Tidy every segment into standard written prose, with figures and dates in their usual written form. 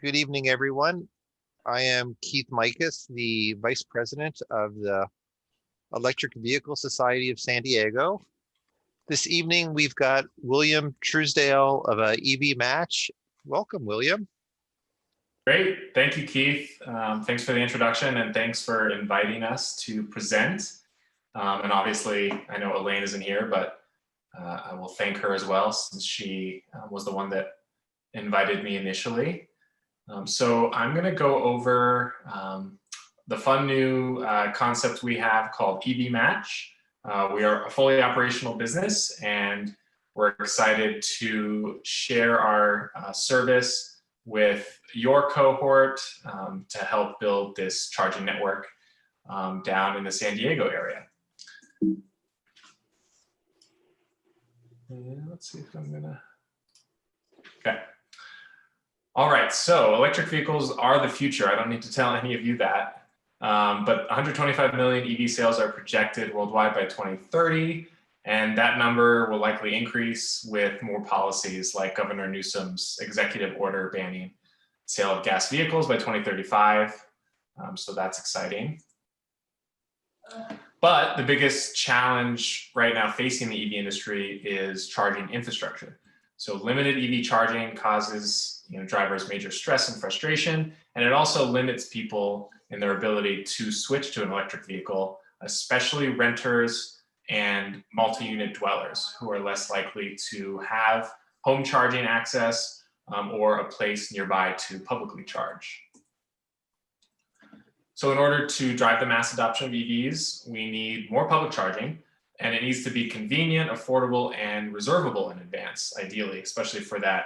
Good evening, everyone. I am Keith Mikas, the Vice President of the Electric Vehicle Society of San Diego. This evening, we've got William Truesdale of EVmatch. Welcome, William. Great. Thank you, Keith. Thanks for the introduction and thanks for inviting us to present. And obviously, I know Elaine isn't here, but I will thank her as well since she was the one that invited me initially. So I'm going to go over the fun new concept we have called EVmatch. We are a fully operational business and we're excited to share our service with your cohort to help build this charging network down in the San Diego area. Yeah, let's see if I'm gonna, okay. All right, so electric vehicles are the future. I don't need to tell any of you that, but 125 million EV sales are projected worldwide by 2030. And that number will likely increase with more policies like Governor Newsom's executive order banning sale of gas vehicles by 2035. So that's exciting. But the biggest challenge right now facing the EV industry is charging infrastructure. So limited EV charging causes drivers major stress and frustration, and it also limits people in their ability to switch to an electric vehicle, especially renters and multi-unit dwellers who are less likely to have home charging access or a place nearby to publicly charge. So in order to drive the mass adoption of EVs, we need more public charging, and it needs to be convenient, affordable, and reservable in advance, ideally, especially for that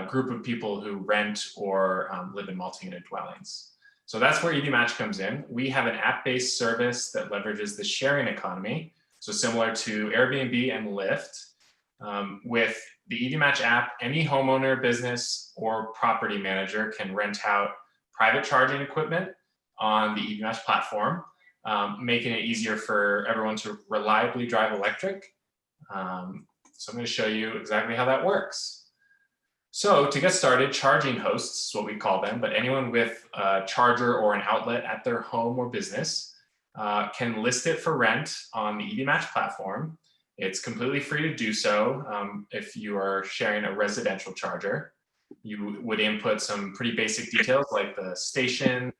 group of people who rent or live in multi-unit dwellings. So that's where EVmatch comes in. We have an app-based service that leverages the sharing economy, so similar to Airbnb and Lyft. With the EVmatch app, any homeowner, business, or property manager can rent out private charging equipment on the EVmatch platform, making it easier for everyone to reliably drive electric. So I'm going to show you exactly how that works. So to get started, charging hosts is what we call them, but anyone with a charger or an outlet at their home or business can list it for rent on the EVmatch platform. It's completely free to do so. If you are sharing a residential charger, you would input some pretty basic details like the station,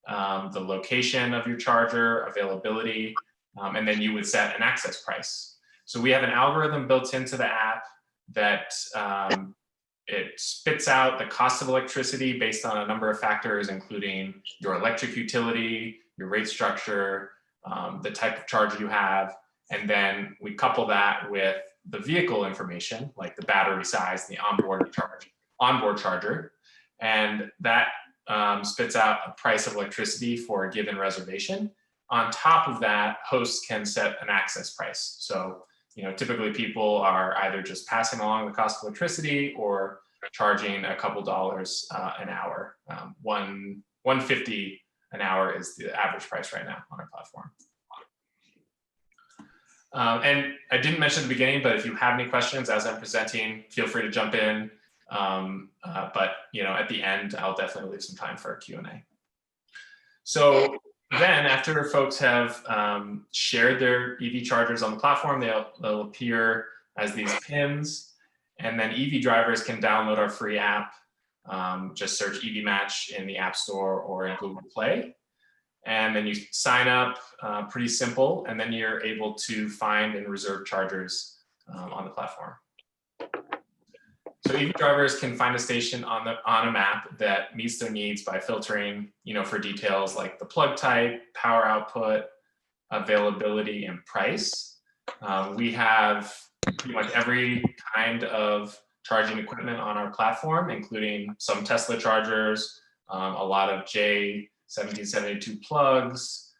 the location of your charger, availability, and then you would set an access price. So we have an algorithm built into the app that it spits out the cost of electricity based on a number of factors, including your electric utility, your rate structure, the type of charger you have, and then we couple that with the vehicle information, like the battery size, the onboard charger, and that spits out a price of electricity for a given reservation. On top of that, hosts can set an access price. So, typically people are either just passing along the cost of electricity or charging a couple dollars an hour. $1.50 an hour is the average price right now on our platform. And I didn't mention at the beginning, but if you have any questions as I'm presenting, feel free to jump in. But at the end, I'll definitely leave some time for a Q&A. So then after folks have shared their EV chargers on the platform, they'll appear as these pins, and then EV drivers can download our free app. Just search EVmatch in the App Store or in Google Play. And then you sign up, pretty simple, and then you're able to find and reserve chargers on the platform. So EV drivers can find a station on a map that meets their needs by filtering, for details like the plug type, power output, availability, and price. We have pretty much every kind of charging equipment on our platform, including some Tesla chargers, a lot of J1772 plugs,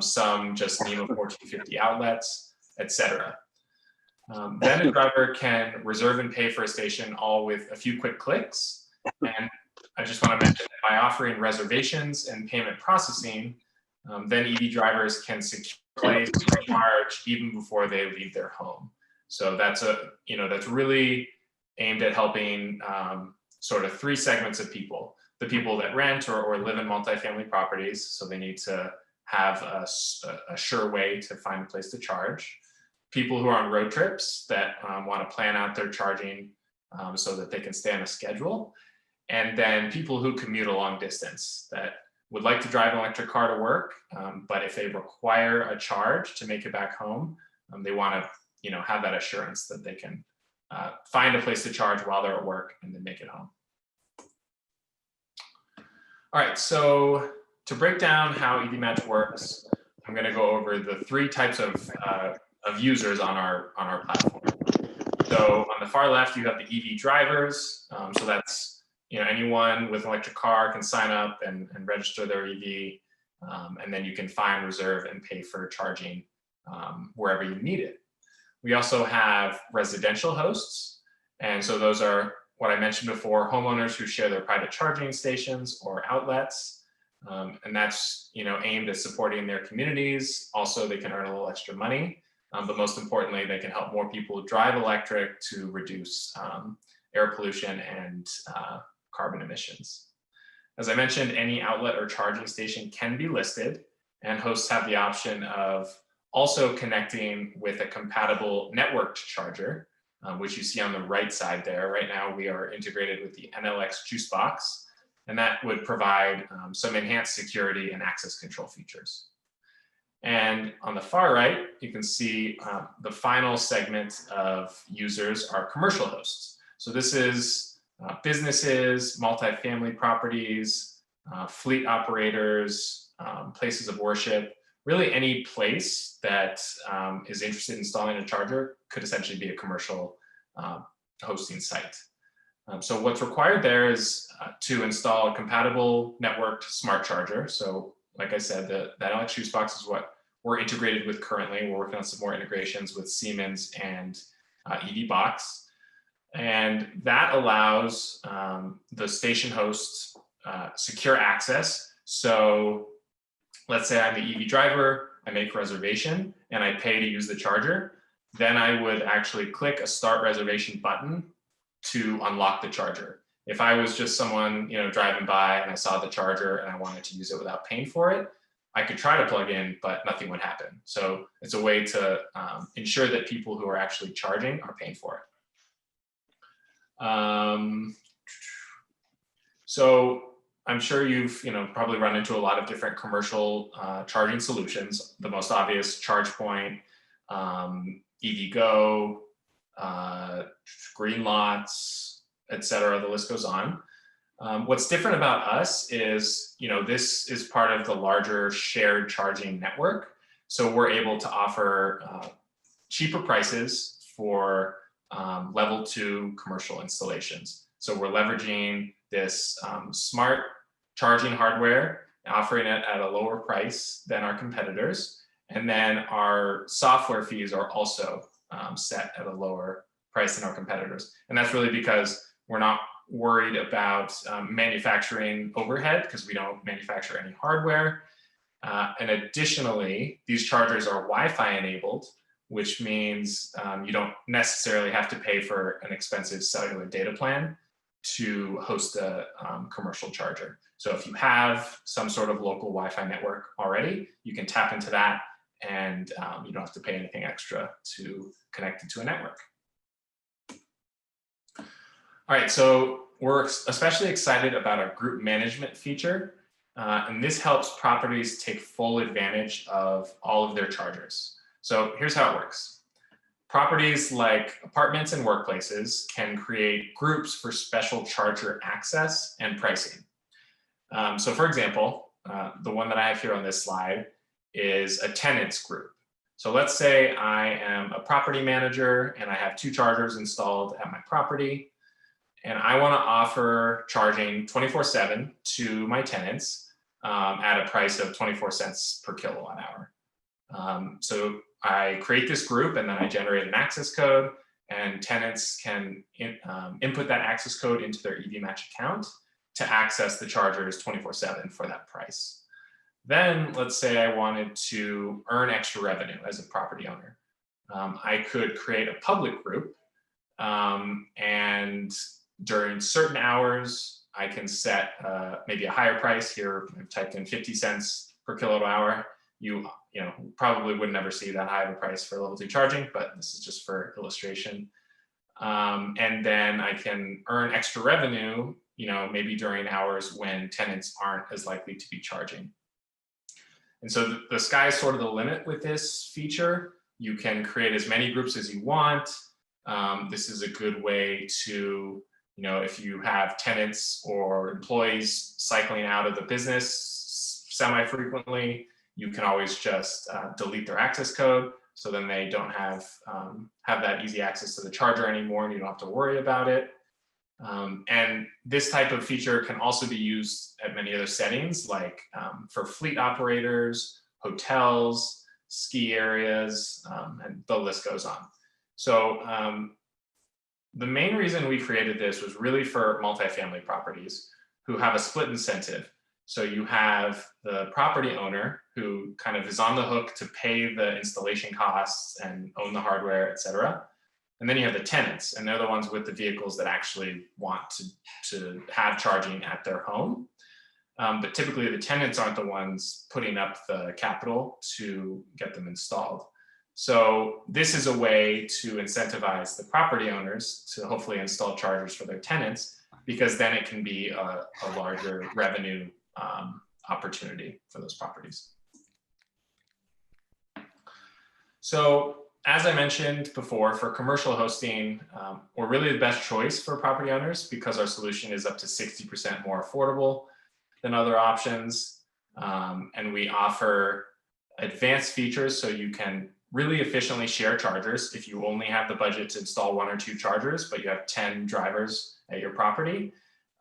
some just NEMA 1450 outlets, etc. Then a driver can reserve and pay for a station all with a few quick clicks. And I just want to mention that by offering reservations and payment processing, then EV drivers can secure a place to charge even before they leave their home. So that's really aimed at helping sort of three segments of people: the people that rent or live in multifamily properties, so they need to have a sure way to find a place to charge; people who are on road trips that want to plan out their charging so that they can stay on a schedule; and then people who commute a long distance that would like to drive an electric car to work, but if they require a charge to make it back home, they want to have that assurance that they can find a place to charge while they're at work and then make it home. All right, so to break down how EVmatch works, I'm going to go over the three types of users on our platform. So on the far left, you have the EV drivers. So that's anyone with an electric car can sign up and register their EV, and then you can find, reserve, and pay for charging wherever you need it. We also have residential hosts, and so those are what I mentioned before, homeowners who share their private charging stations or outlets, and that's aimed at supporting their communities. Also, they can earn a little extra money, but most importantly, they can help more people drive electric to reduce air pollution and carbon emissions. As I mentioned, any outlet or charging station can be listed, and hosts have the option of also connecting with a compatible networked charger, which you see on the right side there. Right now, we are integrated with the NLX juice box, and that would provide some enhanced security and access control features. And on the far right, you can see the final segment of users are commercial hosts. So this is businesses, multifamily properties, fleet operators, places of worship. Really any place that is interested in installing a charger could essentially be a commercial hosting site. So what's required there is to install a compatible networked smart charger. So like I said, the NLX juice box is what we're integrated with currently. We're working on some more integrations with Siemens and EVbox. And that allows the station hosts secure access. So let's say I'm the EV driver, I make a reservation and I pay to use the charger. Then I would actually click a start reservation button to unlock the charger. If I was just someone driving by and I saw the charger and I wanted to use it without paying for it, I could try to plug in, but nothing would happen. So it's a way to ensure that people who are actually charging are paying for it. So I'm sure you've probably run into a lot of different commercial charging solutions. The most obvious, ChargePoint, EVgo, Greenlots, etc. The list goes on. What's different about us is, this is part of the larger shared charging network. So we're able to offer cheaper prices for level 2 commercial installations. So we're leveraging this smart charging hardware, offering it at a lower price than our competitors. And then our software fees are also set at a lower price than our competitors. And that's really because we're not worried about manufacturing overhead, because we don't manufacture any hardware. And additionally, these chargers are Wi-Fi enabled, which means you don't necessarily have to pay for an expensive cellular data plan to host a commercial charger. So if you have some sort of local Wi-Fi network already, you can tap into that and you don't have to pay anything extra to connect into a network. All right, so we're especially excited about our group management feature. And this helps properties take full advantage of all of their chargers. So here's how it works. Properties like apartments and workplaces can create groups for special charger access and pricing. So for example, the one that I have here on this slide is a tenants group. So let's say I am a property manager and I have 2 chargers installed at my property, and I want to offer charging 24/7 to my tenants at a price of 24 cents per kilowatt hour. So I create this group and then I generate an access code, and tenants can input that access code into their EVmatch account to access the chargers 24/7 for that price. Then let's say I wanted to earn extra revenue as a property owner. I could create a public group and During certain hours, I can set maybe a higher price. Here, I've typed in 50 cents per kilowatt hour. You probably would never see that high of a price for level 2 charging, but this is just for illustration. And then I can earn extra revenue, maybe during hours when tenants aren't as likely to be charging. And so the sky is sort of the limit with this feature. You can create as many groups as you want. This is a good way to, if you have tenants or employees cycling out of the business semi-frequently, you can always just delete their access code. So then they don't have that easy access to the charger anymore, and you don't have to worry about it. And this type of feature can also be used at many other settings, like for fleet operators, hotels, ski areas, and the list goes on. So the main reason we created this was really for multifamily properties who have a split incentive. So you have the property owner who kind of is on the hook to pay the installation costs and own the hardware, et cetera. And then you have the tenants, and they're the ones with the vehicles that actually want to have charging at their home. But typically the tenants aren't the ones putting up the capital to get them installed. So this is a way to incentivize the property owners to hopefully install chargers for their tenants, because then it can be a larger revenue opportunity for those properties. So as I mentioned before, for commercial hosting, we're really the best choice for property owners because our solution is up to 60% more affordable than other options. And we offer advanced features so you can really efficiently share chargers. If you only have the budget to install 1 or 2 chargers, but you have 10 drivers at your property,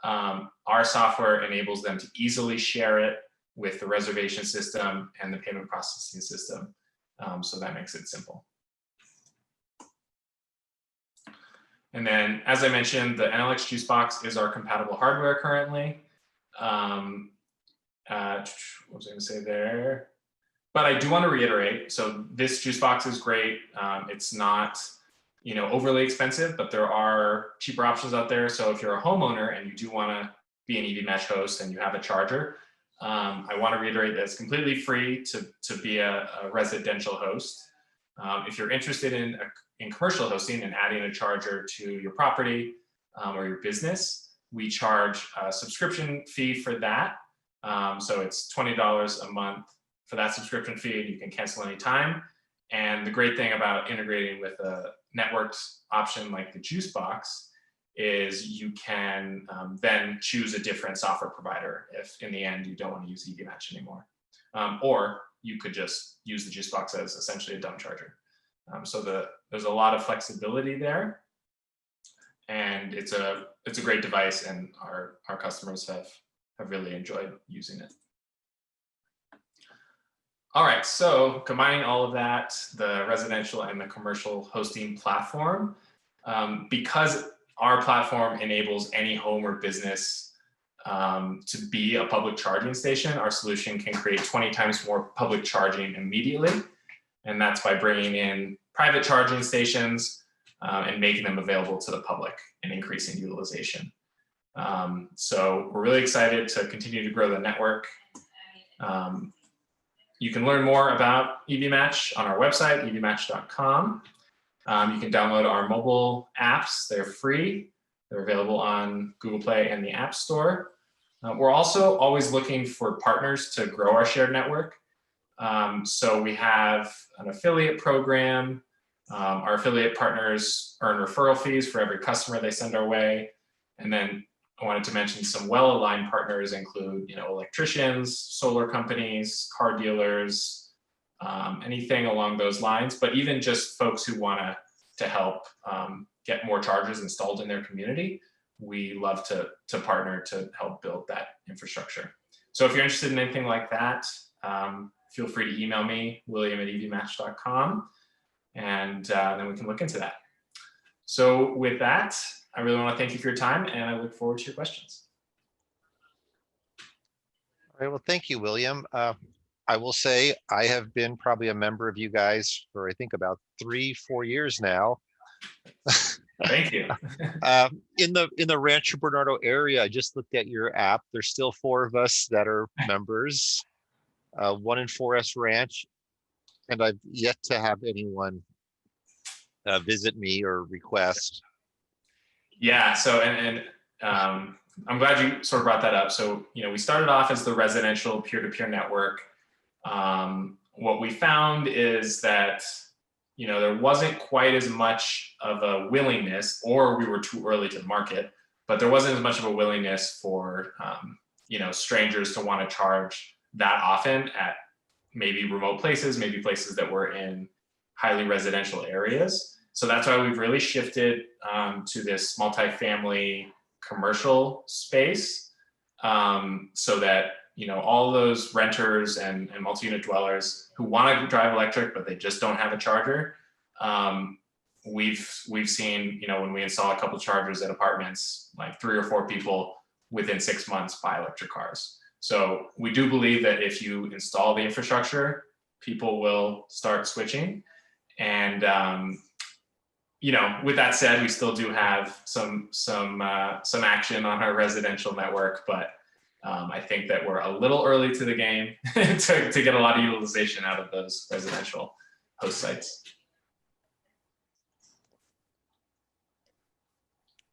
our software enables them to easily share it with the reservation system and the payment processing system. So that makes it simple. And then, as I mentioned, the NLX Juicebox is our compatible hardware currently. What was I going to say there? But I do want to reiterate, so this Juicebox is great. It's not, overly expensive, but there are cheaper options out there. So if you're a homeowner and you do want to be an EVmatch host and you have a charger, I want to reiterate that it's completely free to be a residential host. If you're interested in commercial hosting and adding a charger to your property or your business, we charge a subscription fee for that. So it's $20 a month for that subscription fee, and you can cancel anytime. And the great thing about integrating with a networked option like the Juicebox is you can then choose a different software provider if in the end you don't want to use EVmatch anymore. Or you could just use the Juicebox as essentially a dumb charger. So there's a lot of flexibility there, and it's a great device, and our customers have really enjoyed using it. All right, so combining all of that, the residential and the commercial hosting platform, because our platform enables any home or business to be a public charging station, our solution can create 20 times more public charging immediately. And that's by bringing in private charging stations and making them available to the public and increasing utilization. So we're really excited to continue to grow the network. You can learn more about EVmatch on our website, evmatch.com. You can download our mobile apps. They're free. They're available on Google Play and the App Store. We're also always looking for partners to grow our shared network. So we have an affiliate program. Our affiliate partners earn referral fees for every customer they send our way. And then I wanted to mention some well-aligned partners include, electricians, solar companies, car dealers, anything along those lines, but even just folks who want to help get more chargers installed in their community. We love to partner to help build that infrastructure. So if you're interested in anything like that, feel free to email me, william@evmatch.com, and then we can look into that. So with that, I really want to thank you for your time, and I look forward to your questions. All right, well, thank you, William. I will say I have been probably a member of you guys for, I think, about 3-4 years now. Thank you. In the Rancho Bernardo area, I just looked at your app. There's still 4 of us that are members, 1 in 4S Ranch, and I've yet to have anyone visit me or request. Yeah. So, I'm glad you sort of brought that up. So, we started off as the residential peer-to-peer network. What we found is that, there wasn't quite as much of a willingness, or we were too early to the market, but there wasn't as much of a willingness for, strangers to want to charge that often at maybe remote places, maybe places that were in highly residential areas. So that's why we've really shifted to this multifamily commercial space, so that all those renters and multi-unit dwellers who want to drive electric but they just don't have a charger. We've seen, when we install a couple of chargers at apartments, like 3 or 4 people within 6 months buy electric cars. So we do believe that if you install the infrastructure, people will start switching. And with that said, we still do have some action on our residential network, but I think that we're a little early to the game to get a lot of utilization out of those residential host sites.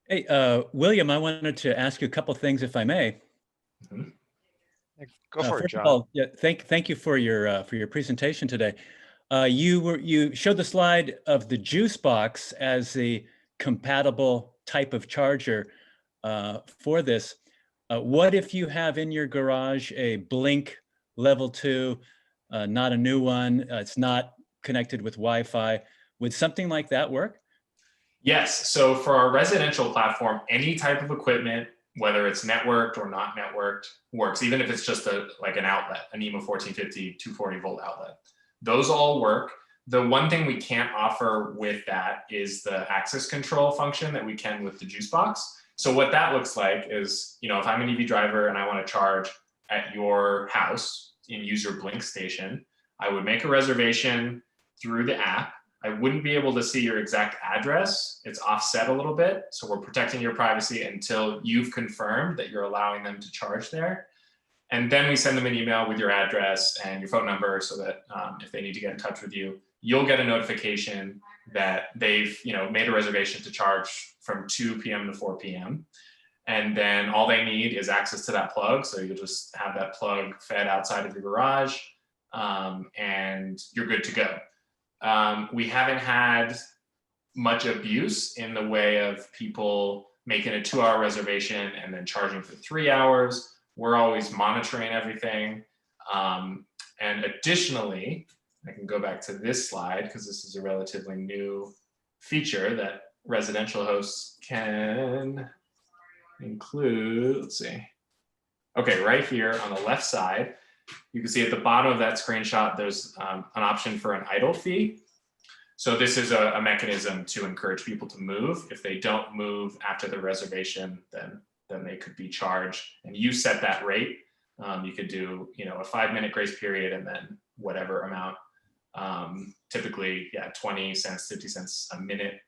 Hey, William, I wanted to ask you a couple things, if I may. Mm-hmm. Go for it, First John. of all, yeah, thank you for your presentation today. You showed the slide of the juice box as the compatible type of charger for this. What if you have in your garage a Blink level 2, not a new one, it's not connected with Wi-Fi? Would something like that work? Yes. So for our residential platform, any type of equipment, whether it's networked or not networked, works, even if it's just like an outlet, an EMA 1450 240 volt outlet. Those all work. The one thing we can't offer with that is the access control function that we can with the juice box. So what that looks like is, if I'm an EV driver and I want to charge at your house and use your Blink station, I would make a reservation through the app. I wouldn't be able to see your exact address. It's offset a little bit. So we're protecting your privacy until you've confirmed that you're allowing them to charge there. And then we send them an email with your address and your phone number so that if they need to get in touch with you, you'll get a notification that they've made a reservation to charge from 2 p.m. to 4 p.m. And then all they need is access to that plug. So you'll just have that plug fed outside of your garage, and you're good to go. We haven't had much abuse in the way of people making a 2-hour reservation and then charging for 3 hours. We're always monitoring everything. And additionally, I can go back to this slide because this is a relatively new feature that residential hosts can include. Let's see. Okay, right here on the left side, you can see at the bottom of that screenshot, there's an option for an idle fee. So this is a mechanism to encourage people to move. If they don't move after the reservation, then they could be charged. And you set that rate. You could do, a 5-minute grace period and then whatever amount. Typically, 20 cents, 50 cents a minute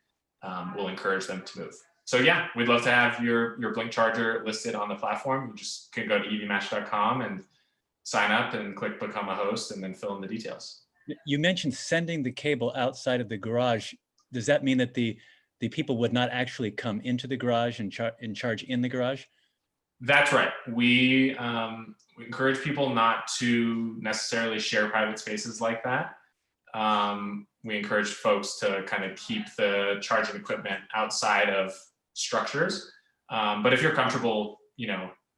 will encourage them to move. So yeah, we'd love to have your Blink charger listed on the platform. You just can go to evmatch.com and sign up and click become a host and then fill in the details. You mentioned sending the cable outside of the garage. Does that mean that the people would not actually come into the garage and charge in the garage? That's right. We encourage people not to necessarily share private spaces like that. We encourage folks to kind of keep the charging equipment outside of structures. But if you're comfortable,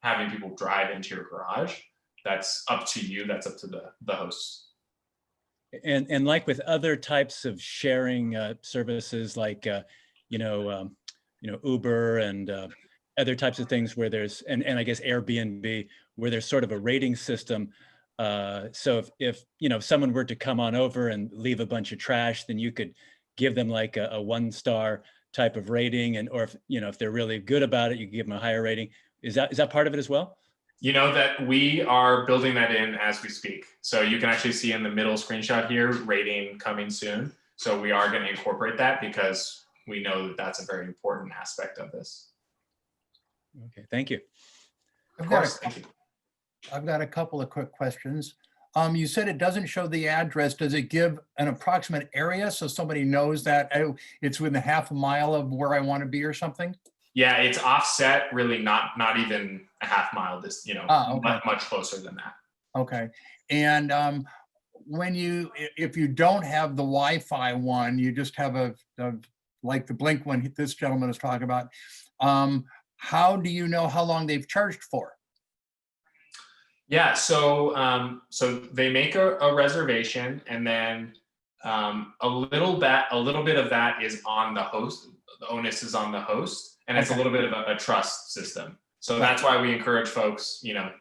having people drive into your garage, that's up to you. That's up to the hosts. And like with other types of sharing services, like Uber and other types of things where there's and I guess Airbnb, where there's sort of a rating system. So if someone were to come on over and leave a bunch of trash, then you could give them like a 1-star type of rating, and or if they're really good about it, you can give them a higher rating. Is that part of it as well? That we are building that in as we speak. So you can actually see in the middle screenshot here, rating coming soon. So we are going to incorporate that because we know that that's a very important aspect of this. Okay, thank you. Of course, thank you. I've got a couple of quick questions. You said it doesn't show the address. Does it give an approximate area so somebody knows that, oh, it's within half a mile of where I want to be or something? Yeah, it's offset, really not even a half mile. This, you know, Okay. much closer than that. Okay. And if you don't have the Wi-Fi one, you just have a like the Blink one this gentleman is talking about. How do you know how long they've charged for? Yeah, so so they make a reservation, and then a little bit of that is on the host. The onus is on the host, and it's a little bit of a trust system. So that's why we encourage folks, you know,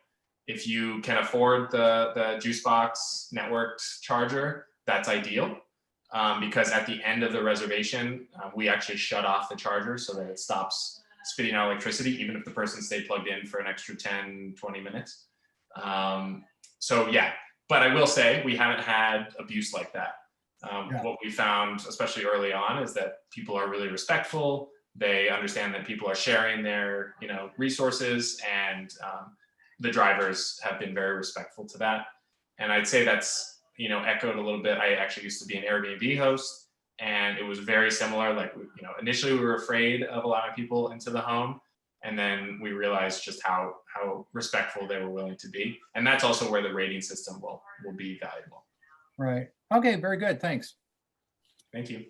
if you can afford the Juicebox networked charger, that's ideal. Because at the end of the reservation, we actually shut off the charger so that it stops spitting out electricity, even if the person stayed plugged in for an extra 10, 20 minutes. So yeah, but I will say we haven't had abuse like that. What we found, especially early on, is that people are really respectful. They understand that people are sharing their, you know, resources, and the drivers have been very respectful to that. And I'd say that's, you know, echoed a little bit. I actually used to be an Airbnb host, and it was very similar. Like, you know, initially we were afraid of allowing people into the home, and then we realized just how respectful they were willing to be. And that's also where the rating system will be valuable. Right. Okay, very good. Thanks. Thank you.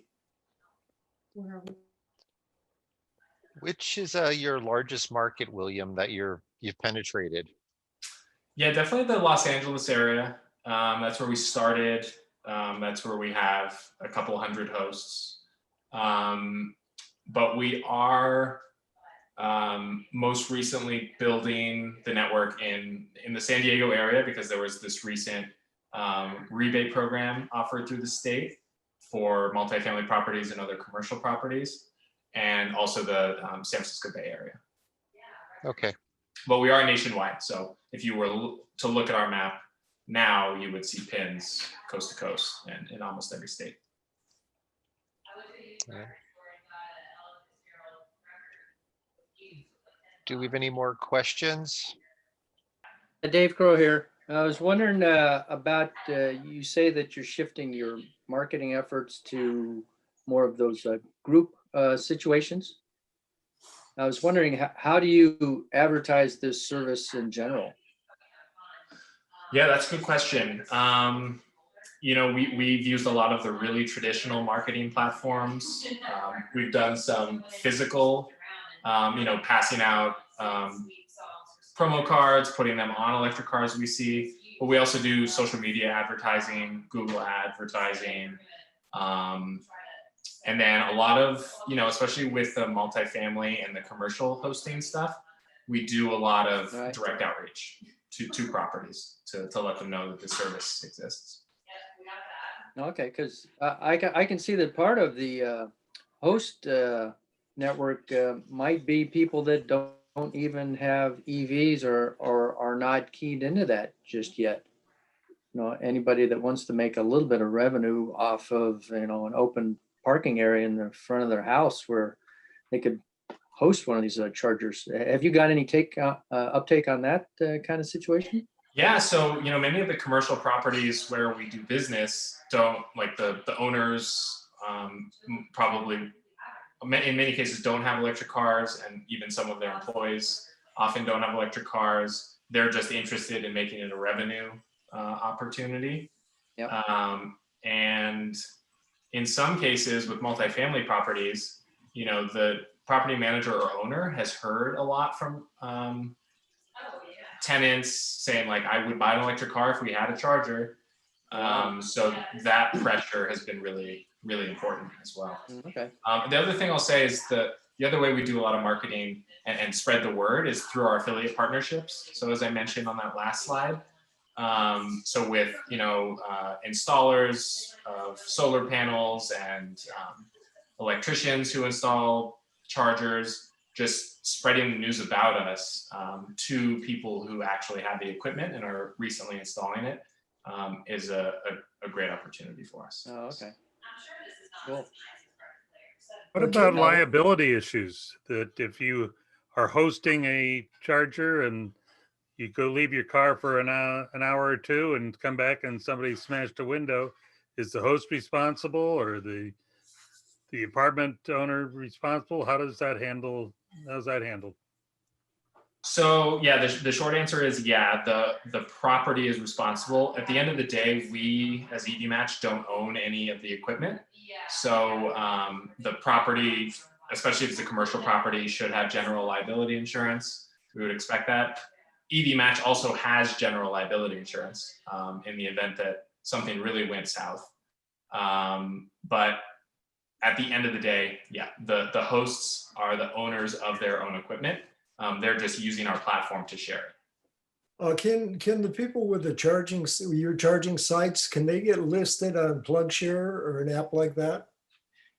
Which is your largest market, William, that you've penetrated? Yeah, definitely the Los Angeles area. That's where we started. That's where we have a couple hundred hosts. But we are most recently building the network in the San Diego area, because there was this recent rebate program offered through the state for multifamily properties and other commercial properties, and also the San Francisco Bay Area. Okay. But we are nationwide, so if you were to look at our map now, you would see pins coast to coast and in almost every state. Yeah. Do we have any more questions? Dave Crow here. I was wondering about, you say that you're shifting your marketing efforts to more of those group situations. I was wondering, how do you advertise this service in general? Yeah, that's a good question. You know, we've used a lot of the really traditional marketing platforms. We've done some physical, you know, passing out promo cards, putting them on electric cars we see, but we also do social media advertising, Google advertising, and then a lot of, you know, especially with the multifamily and the commercial hosting stuff, we do a lot of direct outreach to properties to let them know that the service exists. Okay, because I can see that part of the host network might be people that don't even have EVs or are not keyed into that just yet. You know, anybody that wants to make a little bit of revenue off of, you know, an open parking area in the front of their house where they could host one of these chargers. Have you got any uptake on that kind of situation? Yeah, so, you know, many of the commercial properties where we do business don't, like the owners probably in many cases don't have electric cars, and even some of their employees often don't have electric cars. They're just interested in making it a revenue opportunity. Yep. And in some cases with multifamily properties, you know, the property manager or owner has heard a lot from tenants saying, like, I would buy an electric car if we had a charger. So that pressure has been really, really important as well. Okay. The other thing I'll say is that the other way we do a lot of marketing and spread the word is through our affiliate partnerships. So as I mentioned on that last slide, so with, you know, installers of solar panels and electricians who install chargers, just spreading the news about us to people who actually have the equipment and are recently installing it is a great opportunity for us. Oh, okay. Cool. What Okay, about no. liability issues? That if you are hosting a charger and you go leave your car for an hour or two and come back and somebody smashed a window, is the host responsible or the apartment owner responsible? How's that handled? So yeah, the short answer is yeah, the property is responsible. At the end of the day, we as EVmatch don't own any of the equipment. So the property, especially if it's a commercial property, should have general liability insurance. We would expect that. EVmatch also has general liability insurance in the event that something really went south. But at the end of the day, yeah, the hosts are the owners of their own equipment. They're just using our platform to share it. Can the people with your charging sites, can they get listed on PlugShare or an app like that?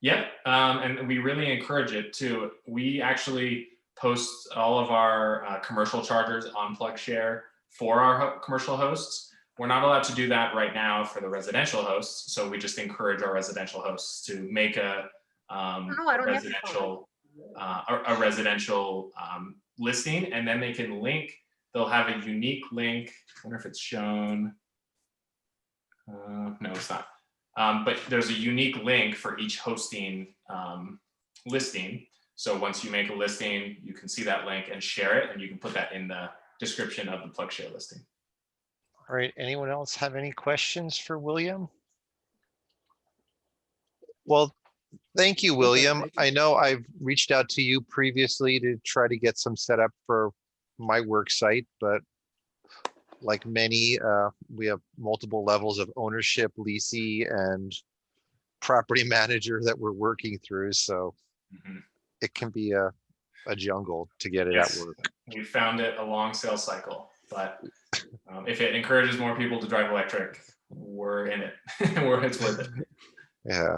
Yep, and we really encourage it too. We actually post all of our commercial chargers on PlugShare for our commercial hosts. We're not allowed to do that right now for the residential hosts, so we just encourage our residential hosts to make a residential listing, and then they can link. They'll have a unique link. I wonder if it's shown. No, it's not. But there's a unique link for each hosting listing. So once you make a listing, you can see that link and share it, and you can put that in the description of the PlugShare listing. All right, anyone else have any questions for William? Well, thank you, William. thank you. I know I've reached out to you previously to try to get some set up for my work site, but like many, we have multiple levels of ownership, leasing, and property manager that we're working through. So it can be a jungle to get it Yes. at work. We found it a long sales cycle, but if it encourages more people to drive electric, we're in it. It's worth it. Yeah.